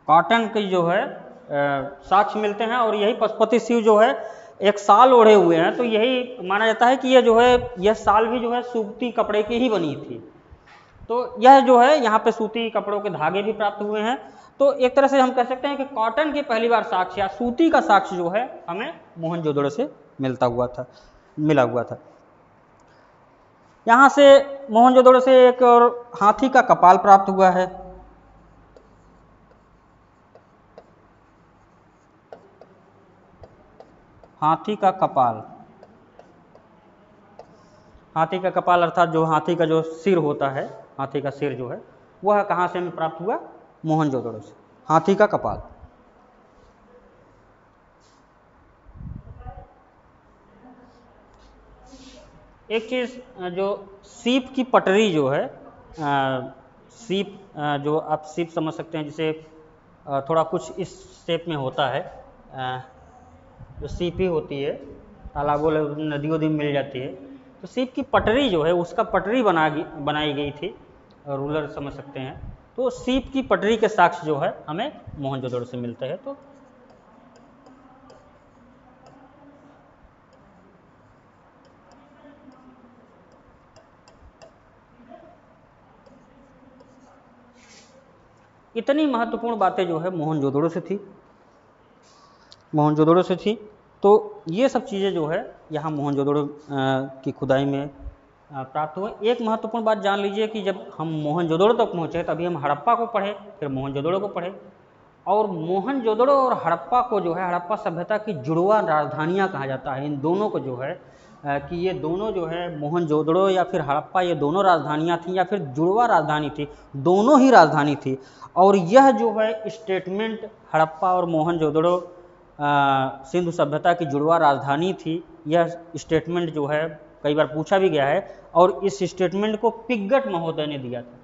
कॉटन की जो है साक्ष्य मिलते हैं, और यही पशुपति शिव जो है एक साल ओढ़े हुए हैं। तो यही माना जाता है कि यह जो है यह साल भी जो है सूती कपड़े की ही बनी थी। तो यह जो है यहाँ पे सूती कपड़ों के धागे भी प्राप्त हुए हैं। तो एक तरह से हम कह सकते हैं कि कॉटन की पहली बार साक्ष्य या सूती का साक्ष्य जो है हमें मोहनजोदड़ो से मिला हुआ था। यहाँ से मोहनजोदड़ो से एक और हाथी का कपाल प्राप्त हुआ है। हाथी का कपाल, हाथी का कपाल अर्थात जो हाथी का जो सिर होता है, हाथी का सिर जो है वह कहाँ से हमें प्राप्त हुआ, मोहनजोदड़ो से, हाथी का कपाल। एक चीज़ जो सीप की पटरी जो है, सीप जो आप सीप समझ सकते हैं, जिसे थोड़ा कुछ इस शेप में होता है, जो सीपी होती है, तालाबों नदियों में मिल जाती है। तो सीप की पटरी जो है उसका पटरी बनाई गई थी, रूलर समझ सकते हैं। तो सीप की पटरी के साक्ष्य जो है हमें मोहनजोदड़ो से मिलते हैं। तो इतनी महत्वपूर्ण बातें जो है मोहनजोदड़ो से थी। तो ये सब चीज़ें जो है यहाँ मोहनजोदड़ो की खुदाई में प्राप्त हुए। एक महत्वपूर्ण बात जान लीजिए कि जब हम मोहनजोदड़ो तक पहुँचे तभी हम हड़प्पा को पढ़े, फिर मोहनजोदड़ो को पढ़े, और मोहनजोदड़ो और हड़प्पा को जो है हड़प्पा सभ्यता की जुड़वा राजधानियाँ कहा जाता है। इन दोनों को जो है कि ये दोनों जो है मोहनजोदड़ो या फिर हड़प्पा, ये दोनों राजधानियाँ थीं या फिर जुड़वा राजधानी थी, दोनों ही राजधानी थी। और यह जो है स्टेटमेंट हड़प्पा और मोहनजोदड़ो सिंधु सभ्यता की जुड़वा राजधानी थी, यह स्टेटमेंट जो है कई बार पूछा भी गया है और इस स्टेटमेंट को पिग्गट महोदय ने दिया था।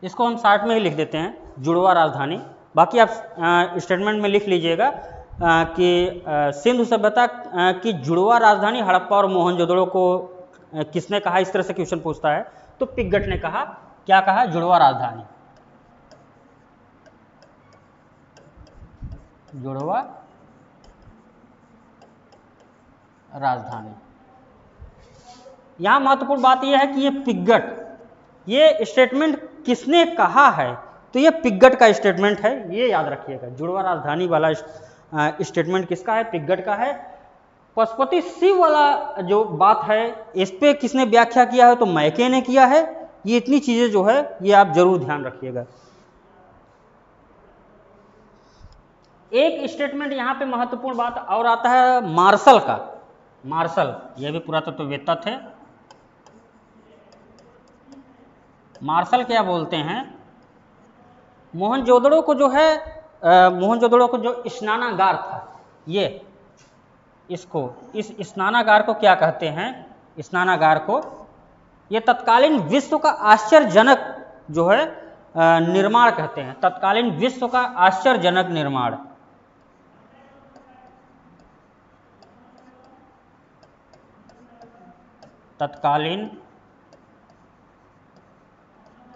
इसको हम शॉर्ट में ही लिख देते हैं, जुड़वा राजधानी। बाकी आप स्टेटमेंट में लिख लीजिएगा कि सिंधु सभ्यता की जुड़वा राजधानी हड़प्पा और मोहनजोदड़ो को किसने कहा, इस तरह से क्वेश्चन पूछता है तो पिग्गट ने कहा। क्या कहा? जुड़वा राजधानी, जुड़वा राजधानी। यहां महत्वपूर्ण बात यह है कि ये पिग्गट, ये स्टेटमेंट किसने कहा है, तो ये पिग्गट का स्टेटमेंट है, ये याद रखिएगा। जुड़वा राजधानी वाला स्टेटमेंट किसका है? पिग्गट का है। पशुपति शिव वाला जो बात है, इस पे किसने व्याख्या किया है, तो मैके ने किया है। ये इतनी चीजें जो है ये आप जरूर ध्यान रखिएगा। एक स्टेटमेंट यहाँ पे महत्वपूर्ण बात और आता है मार्शल का। मार्शल, यह भी पुरातत्ववेत्ता थे। मार्शल क्या बोलते हैं? मोहनजोदड़ो को जो है मोहनजोदड़ो को जो स्नानागार था, ये इसको, इस स्नानागार को क्या कहते हैं? स्नानागार को ये तत्कालीन विश्व का आश्चर्यजनक जो है निर्माण कहते हैं। तत्कालीन विश्व का आश्चर्यजनक निर्माण। तत्कालीन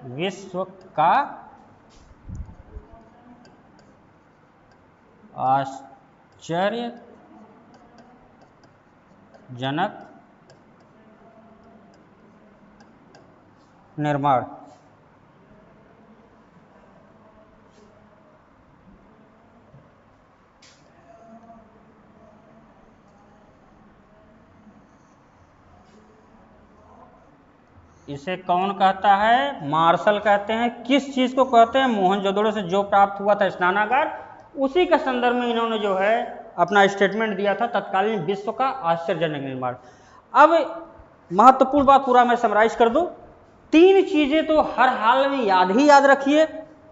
विश्व का आश्चर्यजनक निर्माण। इसे कौन कहता है? मार्शल कहते हैं। किस चीज को कहते हैं? मोहनजोदड़ो से जो प्राप्त हुआ था स्नानागार, उसी के संदर्भ में इन्होंने जो है अपना स्टेटमेंट दिया था, तत्कालीन विश्व का आश्चर्यजनक निर्माण। अब महत्वपूर्ण बात पूरा मैं समराइज कर दूं। तीन चीजें तो हर हाल में याद रखिए।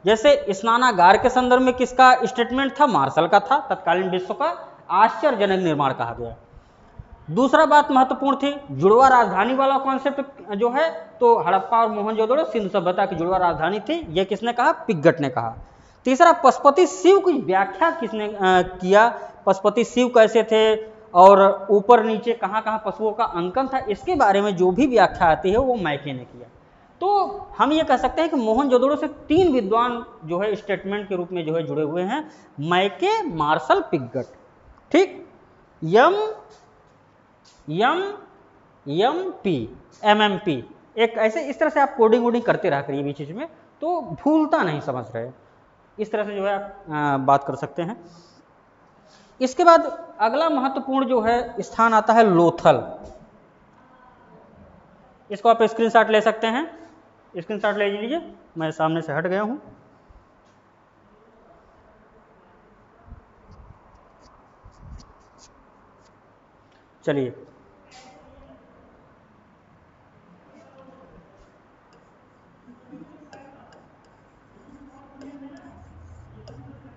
जैसे स्नानागार के संदर्भ में किसका स्टेटमेंट था? मार्शल का था। तत्कालीन विश्व का आश्चर्यजनक निर्माण कहा गया। दूसरा बात महत्वपूर्ण थी, जुड़वा राजधानी वाला कॉन्सेप्ट जो है, तो हड़प्पा और मोहनजोदड़ो सिंधु सभ्यता की जुड़वा राजधानी थी, यह किसने कहा? पिग्गट ने कहा। तीसरा, पशुपति शिव की व्याख्या किसने किया? पशुपति शिव कैसे थे और ऊपर नीचे कहाँ कहाँ पशुओं का अंकन था, इसके बारे में जो भी व्याख्या आती है वो मैके ने किया। तो हम ये कह सकते हैं कि मोहनजोदड़ो से तीन विद्वान जो है स्टेटमेंट के रूप में जो है जुड़े हुए हैं, मैके, मार्शल, पिग्गट। ठीक, MMP, एक ऐसे इस तरह से आप कोडिंग वोडिंग करते रहा करिए बीच में, तो भूलता नहीं, समझ रहे। इस तरह से जो है आप बात कर सकते हैं। इसके बाद अगला महत्वपूर्ण जो है स्थान आता है लोथल। इसको आप स्क्रीनशॉट ले सकते हैं, स्क्रीनशॉट ले लीजिए, मैं सामने से हट गया हूं। चलिए,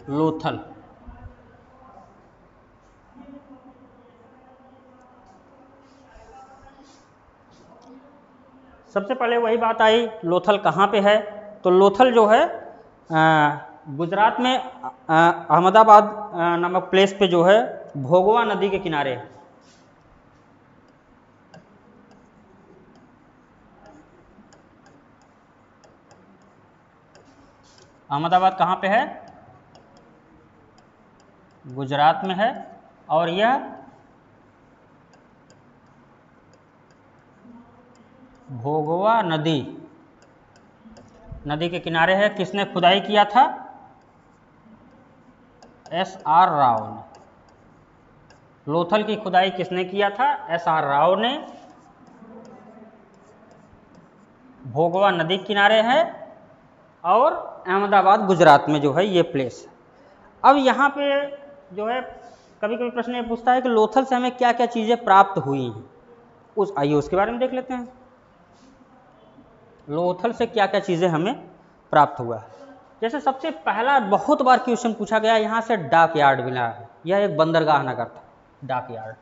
लोथल। सबसे पहले वही बात आई, लोथल कहाँ पे है? तो लोथल जो है गुजरात में अहमदाबाद नामक प्लेस पे जो है भोगवा नदी के किनारे है। अहमदाबाद कहाँ पे है? गुजरात में है। और यह भोगवा नदी नदी के किनारे है। किसने खुदाई किया था? SR राव ने। लोथल की खुदाई किसने किया था? SR राव ने। भोगवा नदी किनारे है और अहमदाबाद गुजरात में जो है ये प्लेस है। अब यहाँ पे जो है कभी कभी प्रश्न ये पूछता है कि लोथल से हमें क्या क्या चीज़ें प्राप्त हुई हैं, आइए उसके बारे में देख लेते हैं। लोथल से क्या क्या चीज़ें हमें प्राप्त हुआ है। जैसे सबसे पहला बहुत बार क्वेश्चन पूछा गया, यहाँ से डाक यार्ड मिला है। यह एक बंदरगाह नगर था, डाक यार्ड।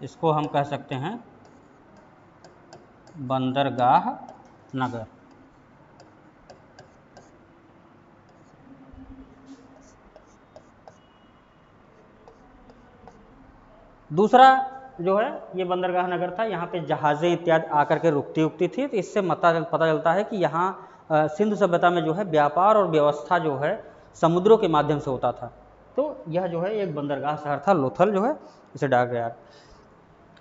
इसको हम कह सकते हैं बंदरगाह नगर। दूसरा जो है ये बंदरगाह नगर था, यहाँ पे जहाज़ें इत्यादि आकर के रुकती उकती थी। तो इससे पता चलता है कि यहाँ सिंधु सभ्यता में जो है व्यापार और व्यवस्था जो है समुद्रों के माध्यम से होता था। तो यह जो है एक बंदरगाह शहर था लोथल जो है, इसे डाक यार्ड।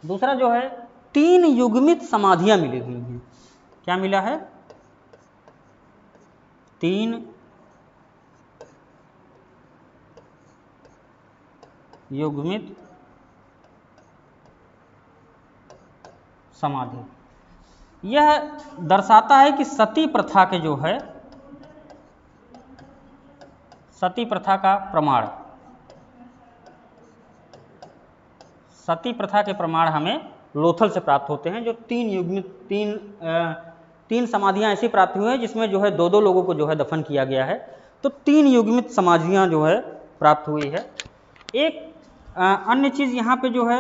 दूसरा जो है 3 युग्मित समाधियाँ मिली हुई हैं। क्या मिला है? 3 युग्मित समाधि। यह दर्शाता है कि सती प्रथा के जो है, सती प्रथा का प्रमाण, सती प्रथा के प्रमाण हमें लोथल से प्राप्त होते हैं। जो 3 युग्मित 3 समाधियां ऐसी प्राप्त हुई हैं जिसमें जो है 2-2 लोगों को जो है दफन किया गया है। तो 3 युग्मित समाधियां जो है प्राप्त हुई है। एक अन्य चीज यहाँ पे जो है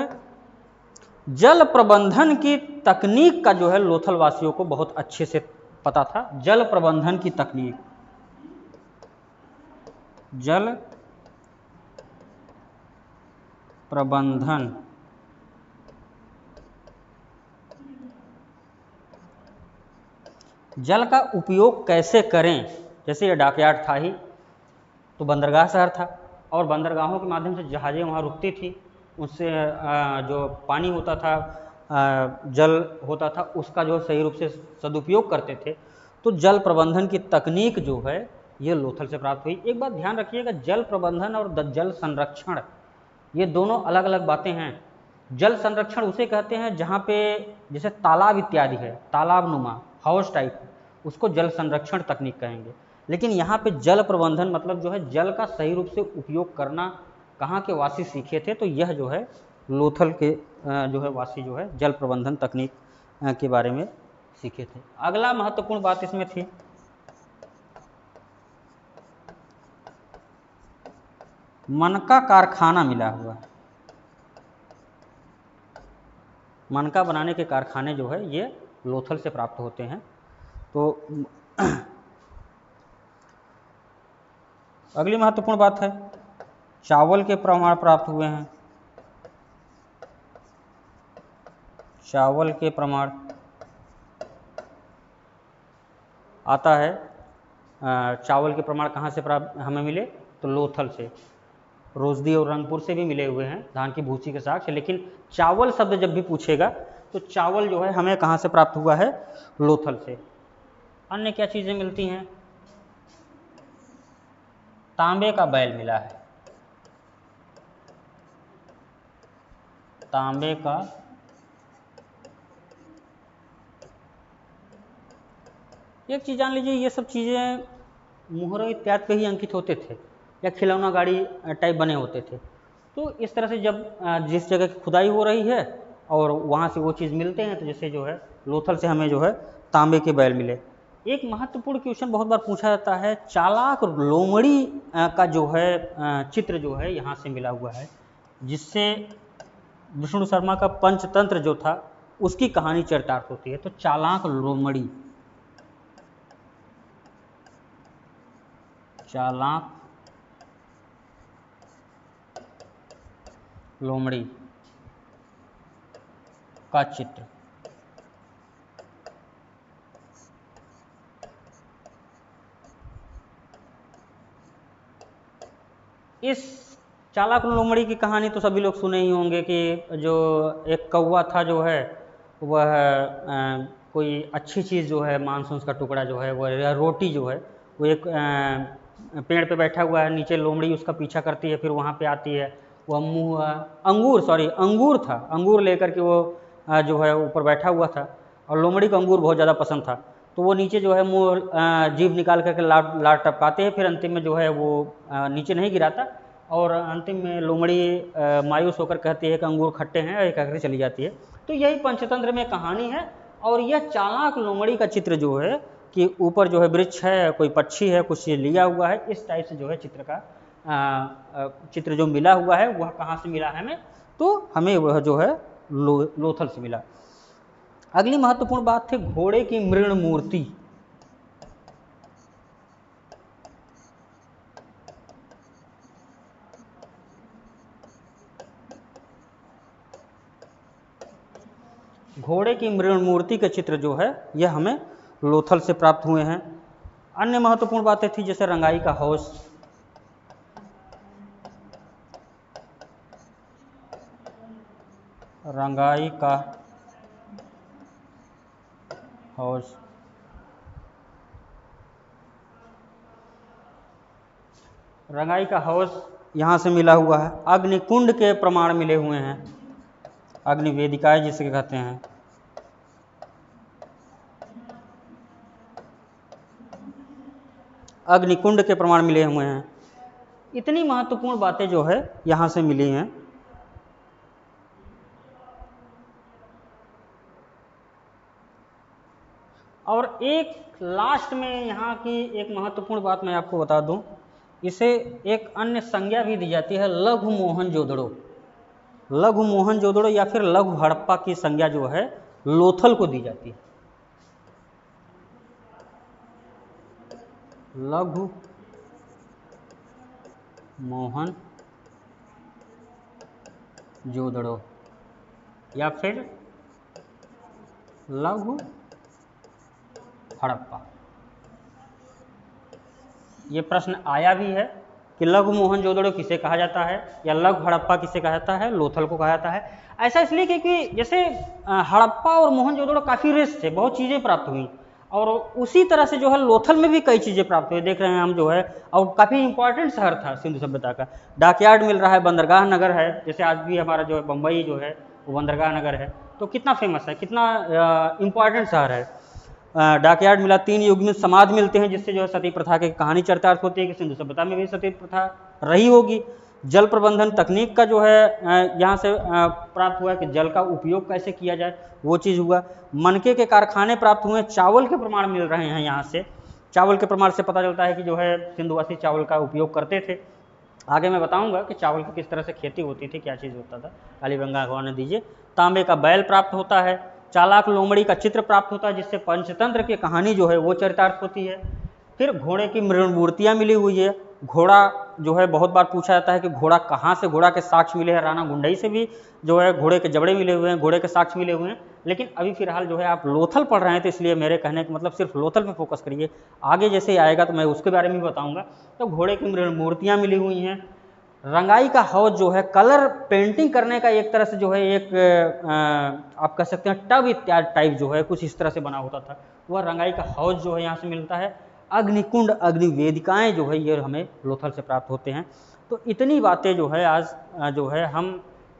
जल प्रबंधन की तकनीक का जो है लोथल वासियों को बहुत अच्छे से पता था। जल प्रबंधन की तकनीक, जल प्रबंधन जल का उपयोग कैसे करें। जैसे ये डॉकयार्ड था ही, तो बंदरगाह शहर था और बंदरगाहों के माध्यम से जहाज़ें वहाँ रुकती थी। उससे जो पानी होता था, जल होता था, उसका जो सही रूप से सदुपयोग करते थे। तो जल प्रबंधन की तकनीक जो है ये लोथल से प्राप्त हुई। एक बात ध्यान रखिएगा, जल प्रबंधन और जल संरक्षण ये दोनों अलग अलग बातें हैं। जल संरक्षण उसे कहते हैं जहाँ पे जैसे तालाब इत्यादि है, तालाब नुमा हाउस टाइप, उसको जल संरक्षण तकनीक कहेंगे। लेकिन यहाँ पे जल प्रबंधन मतलब जो है जल का सही रूप से उपयोग करना कहाँ के वासी सीखे थे, तो यह जो है लोथल के जो है वासी जो है जल प्रबंधन तकनीक के बारे में सीखे थे। अगला महत्वपूर्ण बात इसमें थी मनका कारखाना मिला हुआ। मनका बनाने के कारखाने जो है ये लोथल से प्राप्त होते हैं। तो अगली महत्वपूर्ण बात है चावल के प्रमाण प्राप्त हुए हैं। चावल के प्रमाण आता है, चावल के प्रमाण कहाँ से प्राप्त हमें मिले, तो लोथल से। रोजदी और रंगपुर से भी मिले हुए हैं धान की भूसी के साक्ष्य। लेकिन चावल शब्द जब भी पूछेगा तो चावल जो है हमें कहाँ से प्राप्त हुआ है, लोथल से। अन्य क्या चीज़ें मिलती हैं, तांबे का बैल मिला है। तांबे का एक चीज़ जान लीजिए, ये सब चीज़ें मुहरों इत्यादि पे ही अंकित होते थे या खिलौना गाड़ी टाइप बने होते थे। तो इस तरह से जब जिस जगह की खुदाई हो रही है और वहाँ से वो चीज़ मिलते हैं, तो जैसे जो है लोथल से हमें जो है तांबे के बैल मिले। एक महत्वपूर्ण क्वेश्चन बहुत बार पूछा जाता है, चालाक लोमड़ी का जो है चित्र जो है यहाँ से मिला हुआ है, जिससे विष्णु शर्मा का पंचतंत्र जो था उसकी कहानी चरितार्थ होती है। तो चालाक लोमड़ी, चालाक लोमड़ी का चित्र। इस चालाक लोमड़ी की कहानी तो सभी लोग सुने ही होंगे कि जो एक कौवा था जो है वह कोई अच्छी चीज़ जो है मांस का टुकड़ा जो है वह या रोटी जो है वो एक पेड़ पे बैठा हुआ है, नीचे लोमड़ी उसका पीछा करती है, फिर वहाँ पे आती है, वह मुँह अंगूर था, अंगूर लेकर के वो जो है ऊपर बैठा हुआ था और लोमड़ी को अंगूर बहुत ज़्यादा पसंद था, तो वो नीचे जो है मुँह जीभ निकाल करके लार टपकाते हैं, फिर अंतिम में जो है वो नीचे नहीं गिराता और अंतिम में लोमड़ी मायूस होकर कहती है कि अंगूर खट्टे हैं, और कहकर चली जाती है। तो यही पंचतंत्र में कहानी है और यह चालाक लोमड़ी का चित्र जो है कि ऊपर जो है वृक्ष है, कोई पक्षी है, कुछ लिया हुआ है, इस टाइप से जो है चित्र का चित्र जो मिला हुआ है वह कहाँ से मिला है हमें, तो हमें वह जो है लोथल से मिला। अगली महत्वपूर्ण बात थी घोड़े की मृण मूर्ति। घोड़े की मृण मूर्ति के चित्र जो है यह हमें लोथल से प्राप्त हुए हैं। अन्य महत्वपूर्ण बातें थी जैसे रंगाई का हौज, रंगाई का हौज, रंगाई का हौज यहाँ से मिला हुआ है। अग्निकुंड के प्रमाण मिले हुए हैं, अग्नि वेदिकाएं जिसे कहते हैं। अग्निकुंड के प्रमाण मिले हुए हैं। इतनी महत्वपूर्ण बातें जो है यहाँ से मिली हैं। और एक लास्ट में यहाँ की एक महत्वपूर्ण बात मैं आपको बता दूं, इसे एक अन्य संज्ञा भी दी जाती है, लघु मोहनजोदड़ो। लघु मोहनजोदड़ो या फिर लघु हड़प्पा की संज्ञा जो है लोथल को दी जाती है। लघु मोहन जोदड़ो या फिर लघु हड़प्पा। ये प्रश्न आया भी है कि लघु मोहनजोदड़ो किसे कहा जाता है या लघु हड़प्पा किसे कहा जाता है, लोथल को कहा जाता है। ऐसा इसलिए क्योंकि जैसे हड़प्पा और मोहनजोदड़ो काफ़ी रिच थे, बहुत चीज़ें प्राप्त हुई और उसी तरह से जो है लोथल में भी कई चीज़ें प्राप्त हुई, देख रहे हैं हम जो है, और काफ़ी इंपॉर्टेंट शहर था सिंधु सभ्यता का। डॉकयार्ड मिल रहा है, बंदरगाह नगर है, जैसे आज भी हमारा जो है बम्बई जो है वो बंदरगाह नगर है, तो कितना फेमस है, कितना इंपॉर्टेंट शहर है। डॉकयार्ड मिला, 3 युग्मित समाज मिलते हैं जिससे जो है सती प्रथा की कहानी चरितार्थ होती है कि सिंधु सभ्यता में भी सती प्रथा रही होगी। जल प्रबंधन तकनीक का जो है यहाँ से प्राप्त हुआ कि जल का उपयोग कैसे किया जाए, वो चीज़ हुआ। मनके के कारखाने प्राप्त हुए, चावल के प्रमाण मिल रहे हैं यहाँ से। चावल के प्रमाण से पता चलता है कि जो है सिंधुवासी चावल का उपयोग करते थे। आगे मैं बताऊंगा कि चावल की किस तरह से खेती होती थी, क्या चीज़ होता था। कालीबंगा अखबार ने दीजिए। तांबे का बैल प्राप्त होता है, चालाक लोमड़ी का चित्र प्राप्त होता है जिससे पंचतंत्र की कहानी जो है वो चरितार्थ होती है। फिर घोड़े की मृण मूर्तियाँ मिली हुई है। घोड़ा जो है बहुत बार पूछा जाता है कि घोड़ा कहाँ से, घोड़ा के साक्ष्य मिले हैं, राणा गुंडई से भी जो है घोड़े के जबड़े मिले हुए हैं, घोड़े के साक्ष्य मिले हुए हैं। लेकिन अभी फिलहाल जो है आप लोथल पढ़ रहे हैं तो इसलिए मेरे कहने का मतलब सिर्फ लोथल पे फोकस करिए, आगे जैसे आएगा तो मैं उसके बारे में भी बताऊँगा। तो घोड़े की मृण मूर्तियाँ मिली हुई हैं। रंगाई का हौज जो है कलर पेंटिंग करने का एक तरह से जो है एक आप कह सकते हैं टब इत्यादि टाइप जो है कुछ इस तरह से बना होता था, वह रंगाई का हौज जो है यहाँ से मिलता है। अग्निकुंड, अग्नि वेदिकाएँ जो है ये हमें लोथल से प्राप्त होते हैं। तो इतनी बातें जो है आज जो है हम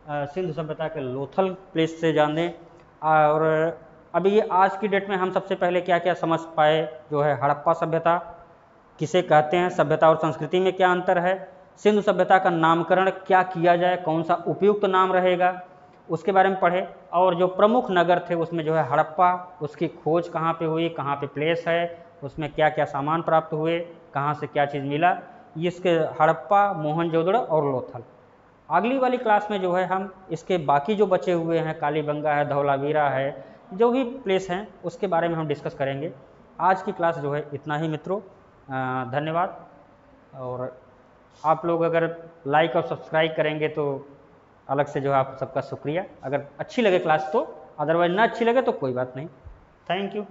सिंधु सभ्यता के लोथल प्लेस से जाने। और अभी ये आज की डेट में हम सबसे पहले क्या क्या समझ पाए, जो है हड़प्पा सभ्यता किसे कहते हैं, सभ्यता और संस्कृति में क्या अंतर है, सिंधु सभ्यता का नामकरण क्या किया जाए, कौन सा उपयुक्त नाम रहेगा, उसके बारे में पढ़े। और जो प्रमुख नगर थे उसमें जो है हड़प्पा, उसकी खोज कहाँ पे हुई, कहाँ पे प्लेस है, उसमें क्या क्या सामान प्राप्त हुए, कहाँ से क्या चीज़ मिला, इसके हड़प्पा, मोहनजोदड़ो और लोथल। अगली वाली क्लास में जो है हम इसके बाकी जो बचे हुए हैं, कालीबंगा है, धौलावीरा है, जो भी प्लेस हैं उसके बारे में हम डिस्कस करेंगे। आज की क्लास जो है इतना ही मित्रों, धन्यवाद। और आप लोग अगर लाइक और सब्सक्राइब करेंगे तो अलग से जो है आप सबका शुक्रिया। अगर अच्छी लगे क्लास तो, अदरवाइज ना अच्छी लगे तो कोई बात नहीं। Thank you.